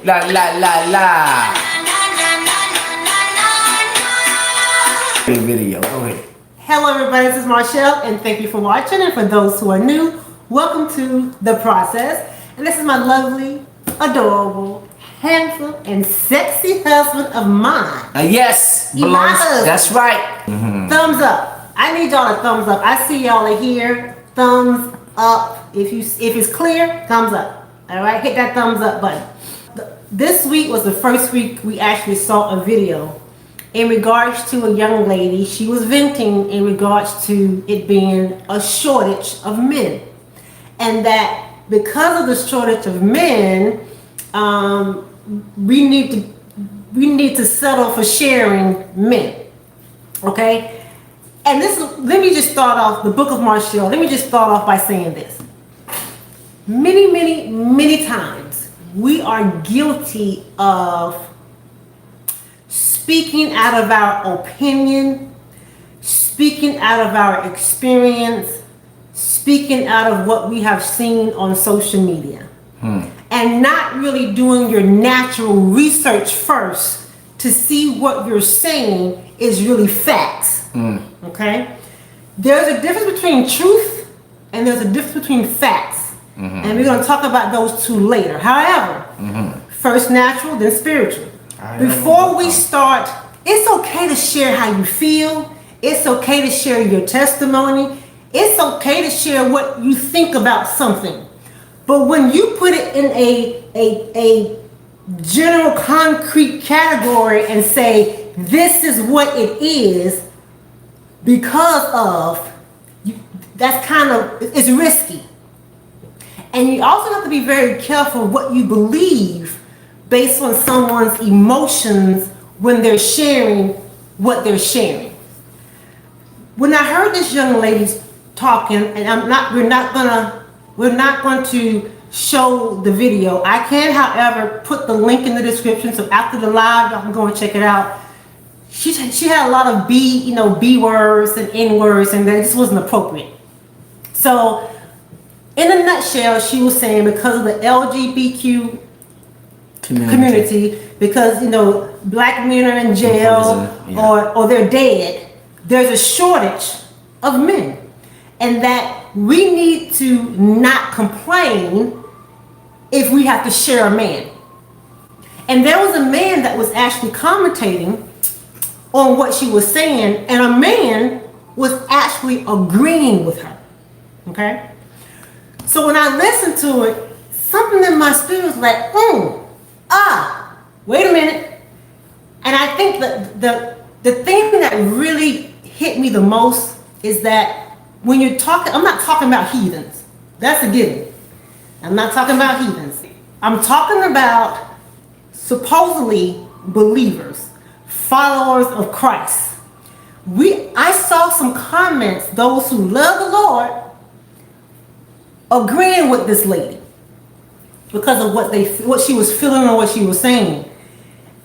La la la la. Video. Go ahead. Hello everybody, this is Marshall and thank you for watching, and for those who are new, welcome to The Process. And this is my lovely, adorable, handsome, and sexy husband of mine. Yes, belongs. That's right. Thumbs up. I need y'all to thumbs up. I see y'all are here. Thumbs up. If it's clear, thumbs up. All right, hit that thumbs up button. This week was the first week we actually saw a video in regards to a young lady. She was venting in regards to it being a shortage of men, and that because of the shortage of men, we need to settle for sharing men. Okay, and let me just start off the book of Marshall. Let me just start off by saying this: many times we are guilty of speaking out of our opinion, speaking out of our experience, speaking out of what we have seen on social media, and not really doing your natural research first to see what you're saying is really facts. Okay? There's a difference between truth and there's a difference between facts. And we're going to talk about those two later. However, first natural, then spiritual. Before we start, it's okay to share how you feel. It's okay to share your testimony. It's okay to share what you think about something. But when you put it in a general concrete category and say, this is what it is because of, that's kind of, it's risky. And you also have to be very careful what you believe based on someone's emotions when they're sharing what they're sharing. When I heard this young lady talking, and we're not going to show the video. I can, however, put the link in the description, so after the live, y'all can go and check it out. She had a lot of B words and N words, and that just wasn't appropriate. So, in a nutshell, she was saying because of the LGBTQ community, because black men are in jail or they're dead, there's a shortage of men, and that we need to not complain if we have to share a man. And there was a man that was actually commentating on what she was saying, and a man was actually agreeing with her. Okay? So when I listened to it, something in my spirit was like, wait a minute. And I think that the thing that really hit me the most is that when you're talking, I'm not talking about heathens. That's a given. I'm not talking about heathens. I'm talking about supposedly believers, followers of Christ. I saw some comments, those who love the Lord, agreeing with this lady because of what she was feeling or what she was saying.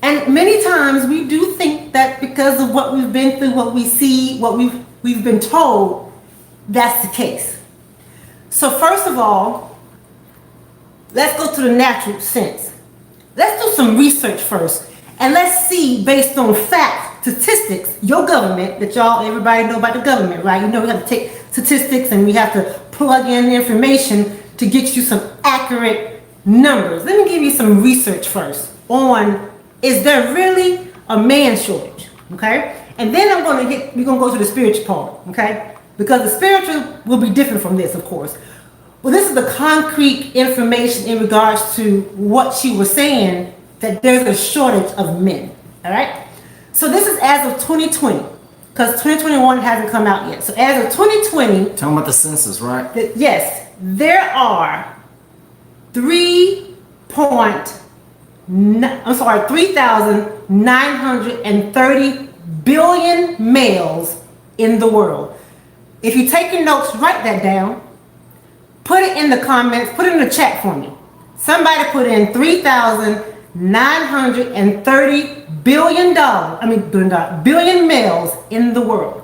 And many times we do think that because of what we've been through, what we see, what we've been told, that's the case. So first of all, let's go to the natural sense. Let's do some research first, and let's see, based on fact, statistics, your government, that everybody know about the government, right? We have to take statistics and we have to plug in information to get you some accurate numbers. Let me give you some research first on, is there really a man shortage? Okay? And then we're going to go to the spiritual part, okay? Because the spiritual will be different from this, of course. Well, this is the concrete information in regards to what she was saying, that there's a shortage of men, all right? So this is as of 2020, because 2021 hasn't come out yet. So as of 2020... Talking about the census, right? Yes, there are 3,930 billion males in the world. If you take your notes, write that down. Put it in the comments. Put it in the chat for me. Somebody put in 3,930 billion males in the world.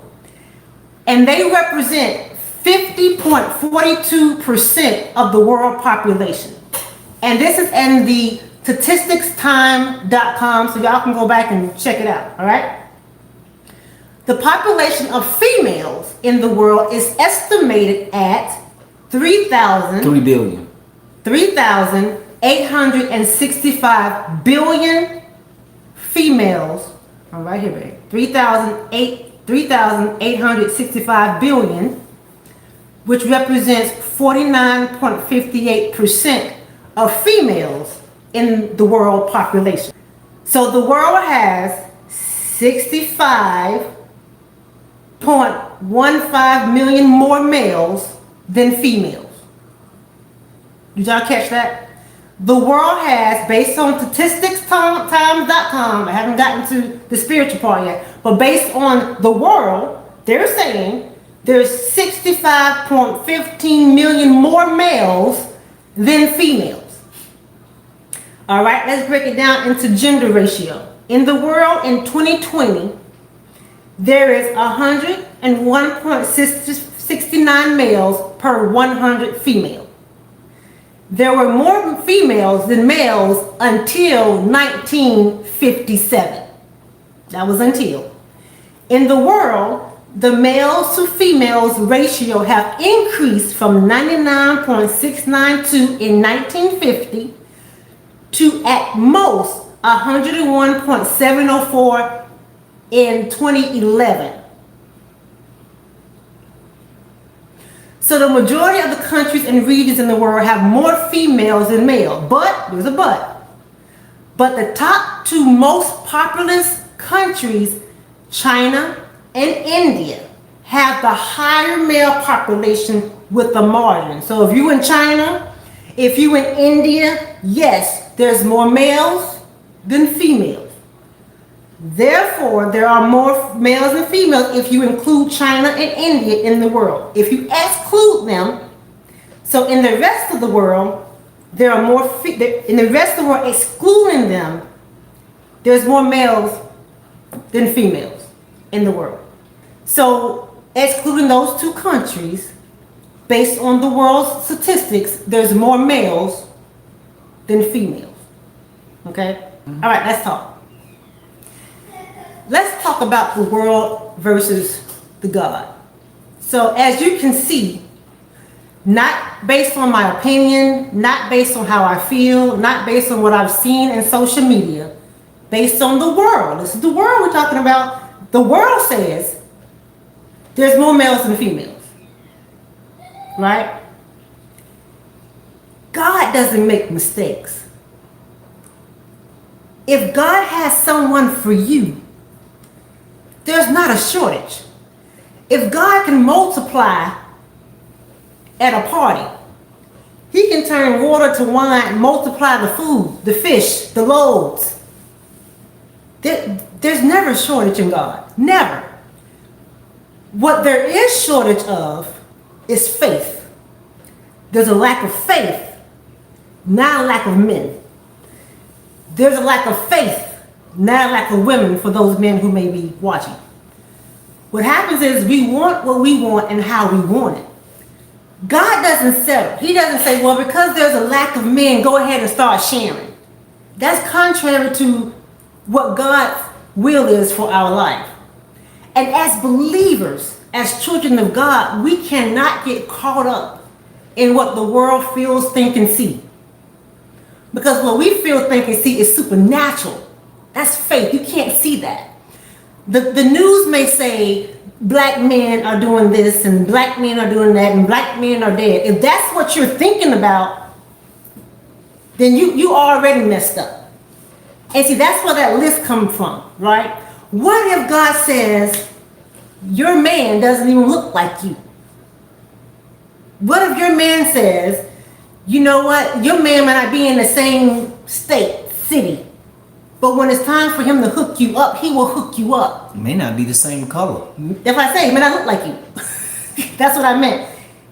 And they represent 50.42% of the world population. And this is in the statisticstime.com, so y'all can go back and check it out, all right? The population of females in the world is estimated at 3 billion. 3,865 billion females. All right, here, baby. 3,865 billion, which represents 49.58% of females in the world population. So the world has 65.15 million more males than females. Did y'all catch that? The world has, based on statisticstimes.com, I haven't gotten to the spiritual part yet, but based on the world, they're saying there's 65.15 million more males than females. All right, let's break it down into gender ratio. In the world in 2020, there is 101.69 males per 100 females. There were more females than males until 1957. That was until. In the world, the males to females ratio have increased from 99.692 in 1950 to at most 101.704 in 2011. So the majority of the countries and regions in the world have more females than males. But, there's a but. But the top two most populous countries, China and India, have the higher male population with the margin. So if you in China, if you in India, yes, there's more males than females. Therefore, there are more males than females if you include China and India in the world. If you exclude them, so in the rest of the world, there are more, in the rest of the world, excluding them, there's more males than females in the world. So, excluding those two countries, based on the world's statistics, there's more males than females. Okay? All right, let's talk. Let's talk about the world versus the God. So as you can see, not based on my opinion, not based on how I feel, not based on what I've seen in social media, based on the world. This is the world we're talking about. The world says there's more males than females. Right? God doesn't make mistakes. If God has someone for you, there's not a shortage. If God can multiply at a party, He can turn water to wine, multiply the food, the fish, the loaves. There's never a shortage in God. Never. What there is shortage of is faith. There's a lack of faith, not a lack of men. There's a lack of faith, not a lack of women, for those men who may be watching. What happens is we want what we want and how we want it. God doesn't settle. He doesn't say, well, because there's a lack of men, go ahead and start sharing. That's contrary to what God's will is for our life. And as believers, as children of God, we cannot get caught up in what the world feels, think, and see. Because what we feel, think, and see is supernatural. That's faith. You can't see that. The news may say black men are doing this and black men are doing that and black men are dead. If that's what you're thinking about, then you already messed up. And see, that's where that list comes from, right? What if God says your man doesn't even look like you? What if your man says, you know what, your man might not be in the same state, city, but when it's time for him to hook you up, he will hook you up. It may not be the same color. If I say, he may not look like you. That's what I meant.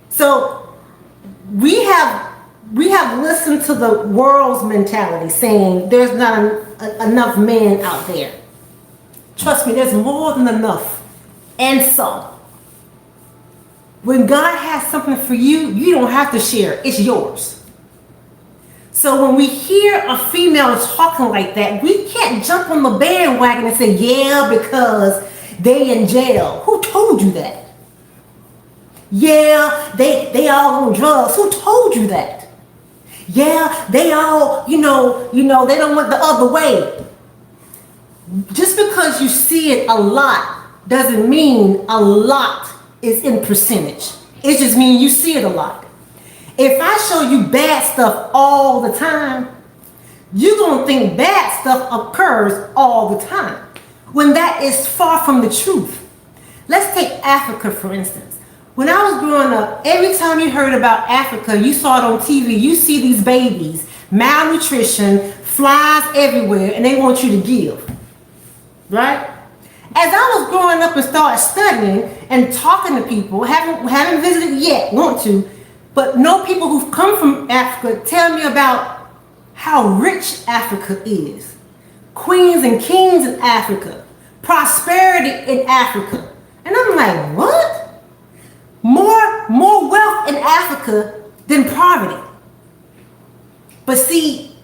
So we have listened to the world's mentality saying there's not enough men out there. Trust me, there's more than enough. And some. When God has something for you, you don't have to share. It's yours. So when we hear a female talking like that, we can't jump on the bandwagon and say, yeah, because they in jail. Who told you that? Yeah, they all on drugs. Who told you that? Yeah, they all, you know, they don't want the other way. Just because you see it a lot doesn't mean a lot is in percentage. It just means you see it a lot. If I show you bad stuff all the time, you're going to think bad stuff occurs all the time, when that is far from the truth. Let's take Africa, for instance. When I was growing up, every time you heard about Africa, you saw it on TV, you see these babies, malnutrition, flies everywhere, and they want you to give. Right? As I was growing up and started studying and talking to people, haven't visited yet, want to, but know people who've come from Africa tell me about how rich Africa is. Queens and kings in Africa. Prosperity in Africa. And I'm like, what? More wealth in Africa than poverty. But see,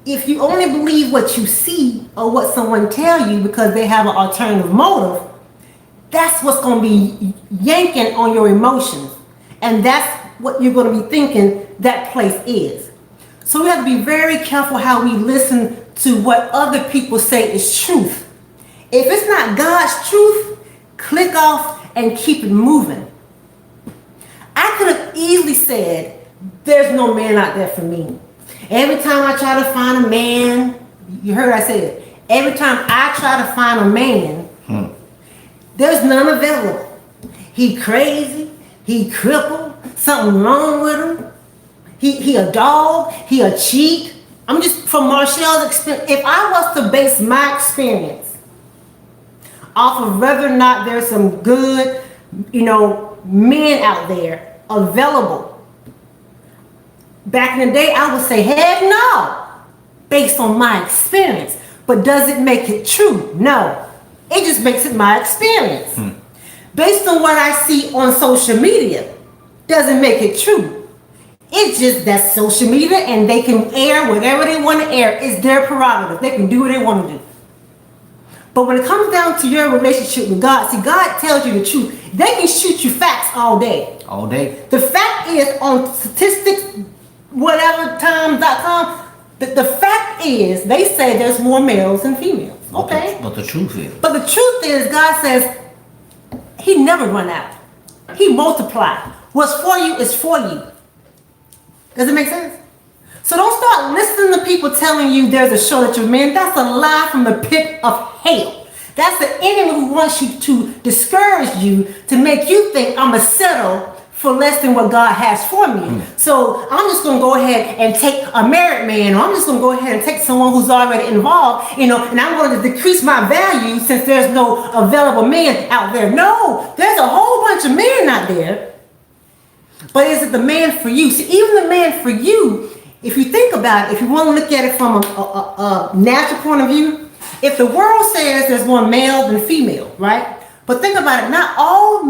if you only believe what you see or what someone tell you because they have an alternative motive, that's what's going to be yanking on your emotions. And that's what you're going to be thinking that place is. So we have to be very careful how we listen to what other people say is truth. If it's not God's truth, click off and keep it moving. I could have easily said, there's no man out there for me. Every time I try to find a man, you heard I said, every time I try to find a man, there's none available. He crazy, he crippled, something wrong with him. He a dog, he a cheat. I'm just, from Marshall's experience, if I was to base my experience off of whether or not there's some good, men out there available, back in the day, I would say, heck no, based on my experience. But does it make it true? No. It just makes it my experience. Based on what I see on social media, doesn't make it true. It's just that social media, and they can air whatever they want to air. It's their prerogative. They can do what they want to do. But when it comes down to your relationship with God, see, God tells you the truth. They can shoot you facts all day. All day. The fact is, on statistics, whatevertimes.com, the fact is, they say there's more males than females. Okay. But the truth is. But the truth is, God says, He never run out. He multiplied. What's for you is for you. Does it make sense? So don't start listening to people telling you there's a shortage of men. That's a lie from the pit of hell. That's the enemy who wants you to discourage you, to make you think I'm going to settle for less than what God has for me. So I'm just going to go ahead and take a married man, or I'm just going to go ahead and take someone who's already involved, and I'm going to decrease my value since there's no available men out there. No, there's a whole bunch of men out there. But is it the man for you? See, even the man for you, if you think about it, if you want to look at it from a natural point of view, if the world says there's more male than female, right? But think about it, not all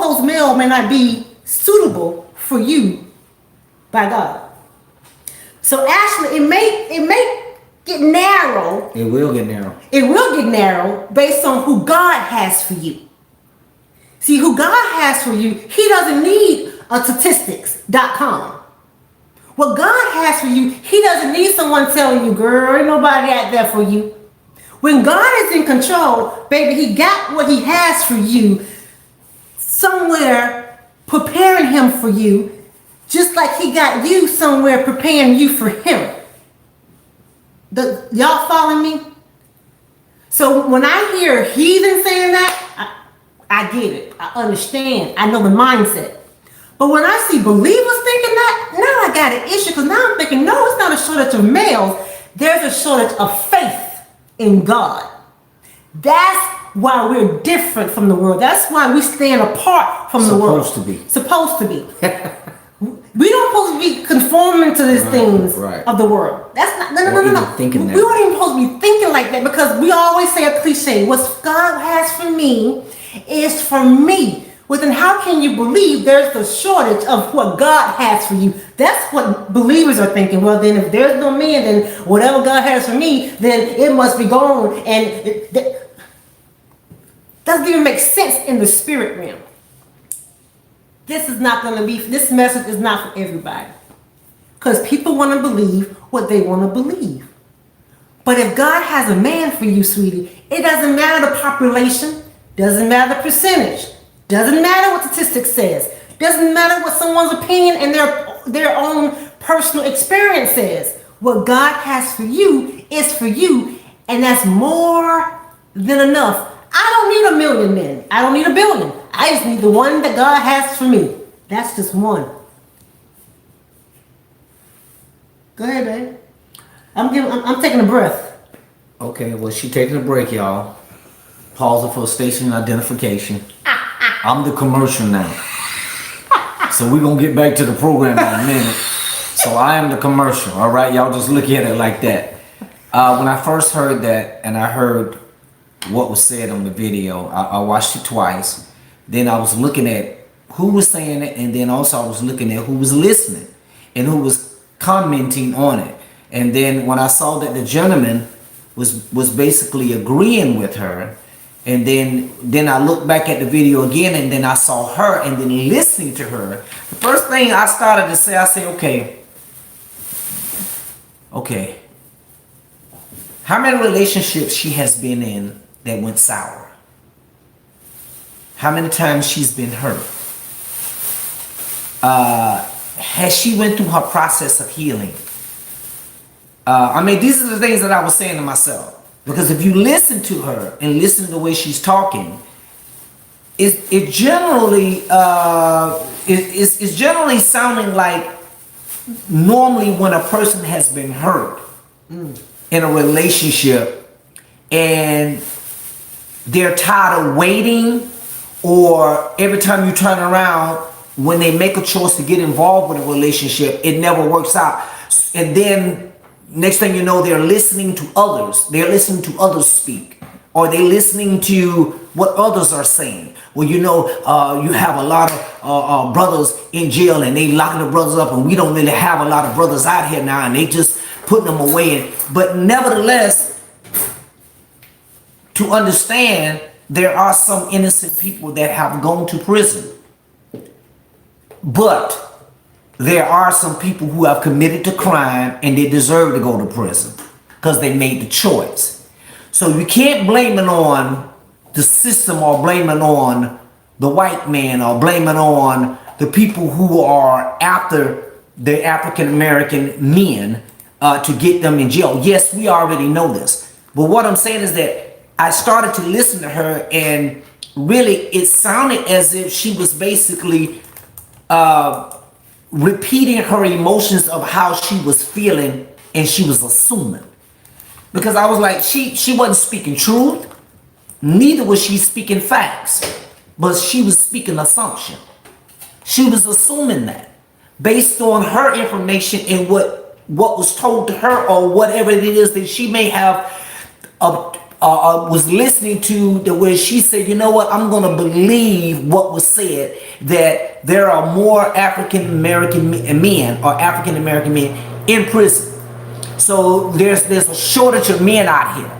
those males may not be suitable for you by God. So actually, it may get narrow. It will get narrow. It will get narrow based on who God has for you. See, who God has for you, He doesn't need a statistics.com. What God has for you, He doesn't need someone telling you, girl, ain't nobody out there for you. When God is in control, baby, He got what He has for you somewhere, preparing Him for you, just like He got you somewhere preparing you for Him. Y'all follow me? So when I hear heathen saying that, I get it. I understand. I know the mindset. But when I see believers thinking that, now I got an issue, because now I'm thinking, no, it's not a shortage of males. There's a shortage of faith in God. That's why we're different from the world. That's why we stand apart from the world. Supposed to be. We don't supposed to be conforming to these things of the world. That's not, no. Thinking that. We weren't even supposed to be thinking like that, because we always say a cliche, what God has for me is for me. well, then how can you believe there's a shortage of what God has for you? That's what believers are thinking. Well, then if there's no man, then whatever God has for me, then it must be gone. And it doesn't even make sense in the spirit realm. This message is not for everybody. Because people want to believe what they want to believe. But if God has a man for you, sweetie, it doesn't matter the population, doesn't matter the percentage, doesn't matter what statistics says, doesn't matter what someone's opinion and their own personal experience says. What God has for you is for you, and that's more than enough. I don't need a million men. I don't need a billion. I just need the one that God has for me. That's just one. Go ahead, babe. I'm taking a breath. Okay, well, she taking a break, y'all. Pausing for station identification. I'm the commercial now. So we're going to get back to the program in a minute. So I am the commercial, all right? Y'all just look at it like that. When I first heard that and I heard what was said on the video, I watched it twice. Then I was looking at who was saying it, and then also I was looking at who was listening and who was commenting on it. And then when I saw that the gentleman was basically agreeing with her, and then I looked back at the video again, and then I saw her, and then listening to her, the first thing I started to say, I said, okay, how many relationships she has been in that went sour? How many times she's been hurt? Has she went through her process of healing? These are the things that I was saying to myself. Because if you listen to her and listen to the way she's talking, it's generally sounding like normally when a person has been hurt in a relationship and they're tired of waiting, or every time you turn around, when they make a choice to get involved with a relationship, it never works out. And then next thing you know, they're listening to others. They're listening to others speak. Or they're listening to what others are saying. Well, you have a lot of brothers in jail and they locking the brothers up, and we don't really have a lot of brothers out here now, and they just putting them away. But nevertheless, to understand, there are some innocent people that have gone to prison. But there are some people who have committed a crime and they deserve to go to prison because they made the choice. So you can't blame it on the system, or blame it on the white man, or blame it on the people who are after the African American men to get them in jail. Yes, we already know this. But what I'm saying is that I started to listen to her, and really it sounded as if she was basically repeating her emotions of how she was feeling, and she was assuming. Because I was like, she wasn't speaking truth, neither was she speaking facts, but she was speaking assumption. She was assuming that based on her information and what was told to her, or whatever it is that she may have was listening to, the way she said, you know what, I'm going to believe what was said, that there are more African American men, or African American men in prison. So there's a shortage of men out here.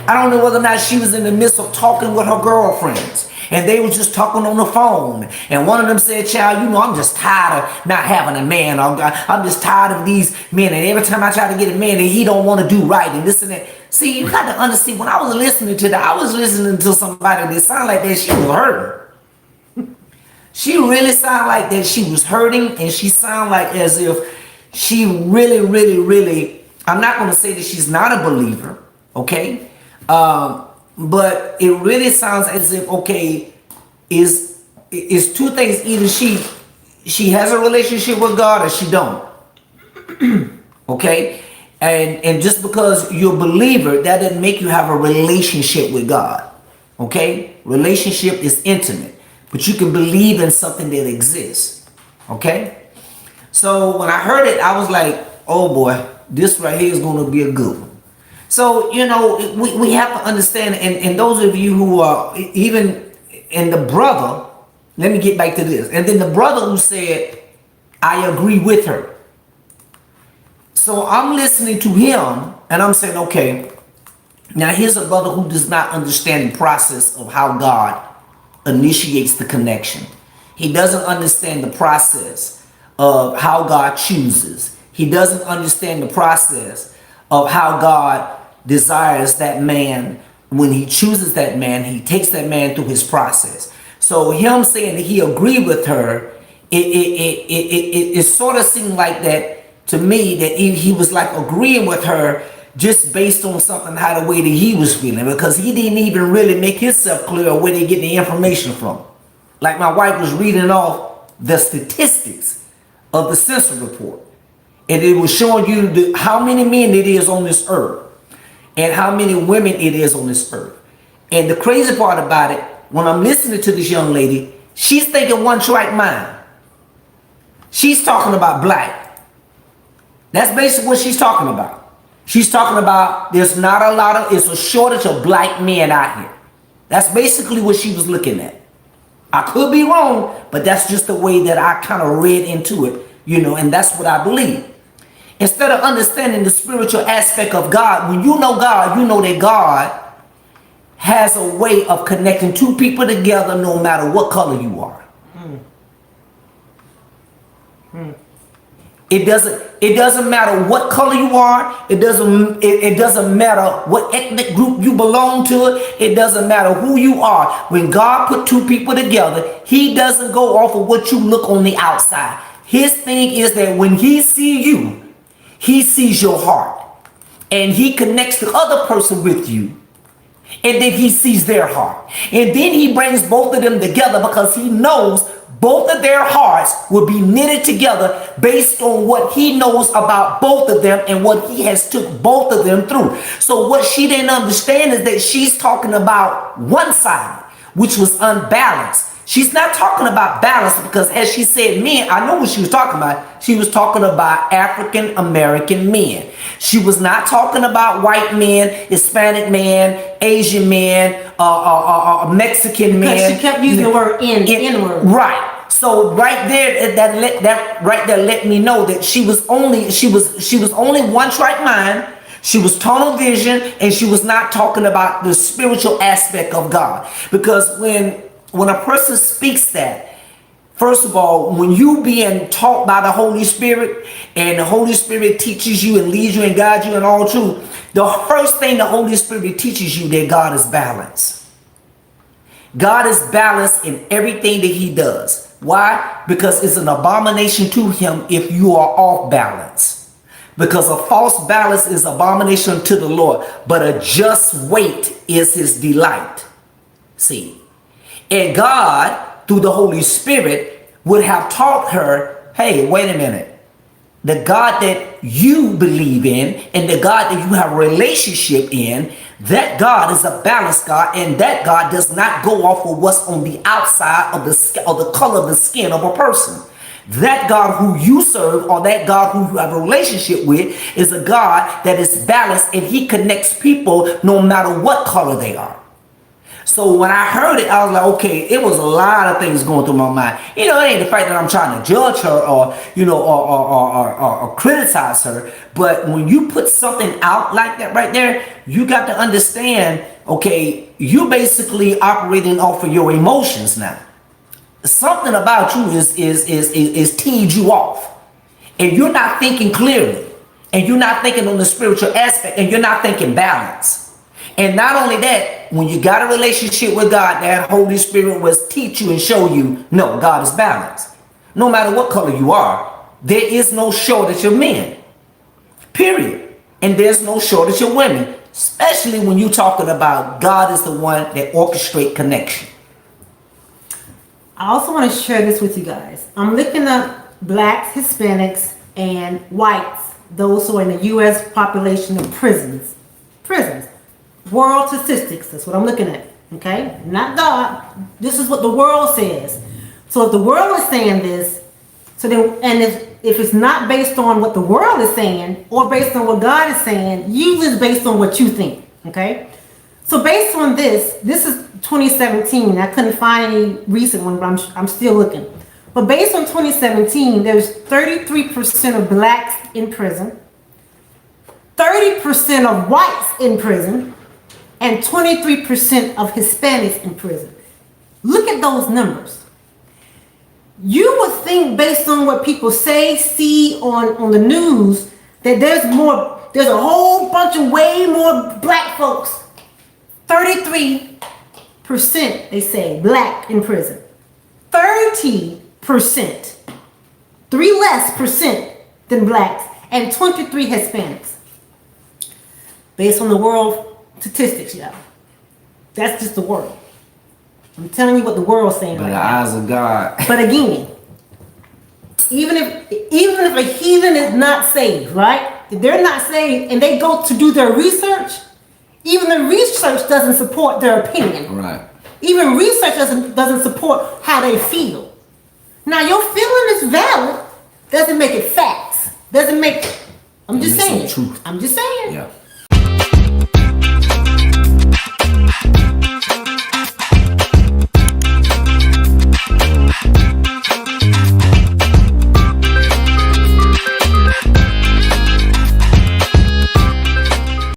I don't know whether or not she was in the midst of talking with her girlfriends, and they were just talking on the phone, and one of them said, child, I'm just tired of not having a man, or I'm just tired of these men, and every time I try to get a man, and he don't want to do right, and this and that. See, you got to understand, when I was listening to that, I was listening to somebody that sounded like that she was hurting. She really sounded like that she was hurting, and she sounded like as if she really, really, really, I'm not going to say that she's not a believer, okay? But it really sounds as if, okay, is two things. Either she has a relationship with God, or she don't. Okay? And just because you're a believer, that doesn't make you have a relationship with God. Okay? Relationship is intimate. But you can believe in something that exists. Okay? So when I heard it, I was like, oh boy, this right here is going to be a good one. So, we have to understand, and those of you who are even in the brother, let me get back to this. And then the brother who said, I agree with her. So I'm listening to him and I'm saying, okay, now here's a brother who does not understand the process of how God initiates the connection. He doesn't understand the process of how God chooses. He doesn't understand the process of how God desires that man. When he chooses that man, he takes that man through his process. So him saying that he agreed with her, it sort of seemed like that to me, that he was like agreeing with her just based on something, how the way that he was feeling, because he didn't even really make himself clear where they get the information from. Like my wife was reading off the statistics of the census report, and it was showing you how many men it is on this earth and how many women it is on this earth. And the crazy part about it, when I'm listening to this young lady, she's thinking one track mind. She's talking about black. That's basically what she's talking about. She's talking about there's not a lot of, it's a shortage of black men out here. That's basically what she was looking at. I could be wrong, but that's just the way that I kind of read into it, and that's what I believe. Instead of understanding the spiritual aspect of God, when you know God, you know that God has a way of connecting two people together no matter what color you are. It doesn't matter what color you are. It doesn't matter what ethnic group you belong to. It doesn't matter who you are. When God put two people together, he doesn't go off of what you look on the outside. His thing is that when he sees you, he sees your heart. And he connects the other person with you. And then he sees their heart. And then he brings both of them together because he knows both of their hearts will be knitted together based on what he knows about both of them and what he has took both of them through. So what she didn't understand is that she's talking about one-sided, which was unbalanced. She's not talking about balance because, as she said men, I know what she was talking about. She was talking about African American men. She was not talking about white men, Hispanic men, Asian men, Mexican men. Because she kept using the word N-word. Right. So right there, that right there let me know that she was only one track mind. She was tunnel vision, and she was not talking about the spiritual aspect of God. Because when a person speaks that, first of all, when you being taught by the Holy Spirit and the Holy Spirit teaches you and leads you and guides you in all truth, the first thing the Holy Spirit teaches you that God is balanced. God is balanced in everything that he does. Why? Because it's an abomination to him if you are off balance. Because a false balance is abomination to the Lord, but a just weight is his delight. See? And God, through the Holy Spirit, would have taught her, hey, wait a minute. The God that you believe in and the God that you have a relationship in, that God is a balanced God, and that God does not go off of what's on the outside of the color of the skin of a person. That God who you serve, or that God who you have a relationship with, is a God that is balanced, and he connects people no matter what color they are. So when I heard it, I was like, okay, it was a lot of things going through my mind. It ain't the fact that I'm trying to judge her or criticize her. But when you put something out like that right there, you got to understand, okay, you basically operating off of your emotions now. Something about you is teed you off. And you're not thinking clearly. And you're not thinking on the spiritual aspect. And you're not thinking balance. And not only that, when you got a relationship with God, that Holy Spirit will teach you and show you, no, God is balanced. No matter what color you are, there is no shortage of men. Period. And there's no shortage of women. Especially when you're talking about God is the one that orchestrates connection. I also want to share this with you guys. I'm looking up blacks, Hispanics, and whites, those who are in the U.S. population of prisons. World statistics, that's what I'm looking at, okay? Not God. This is what the world says. So if the world is saying this, so then, and if it's not based on what the world is saying or based on what God is saying, usually it's based on what you think, okay? So based on this is 2017. I couldn't find any recent one, but I'm still looking. But based on 2017, there's 33% of blacks in prison, 30% of whites in prison, and 23% of Hispanics in prison. Look at those numbers. You would think, based on what people say, see on the news, that there's a whole bunch of way more black folks. 33% they say black in prison. 30%, 3 less percent than blacks, and 23 Hispanics. Based on the world statistics, y'all. That's just the world. I'm telling you what the world's saying. By right the now. eyes of God. But again, even if a heathen is not saved, right? If they're not saved and they go to do their research, even the research doesn't support their opinion. Right. Even research doesn't support how they feel. Now your feeling is valid, doesn't make it facts. Doesn't make I'm just saying. Truth. I'm just saying. Yeah.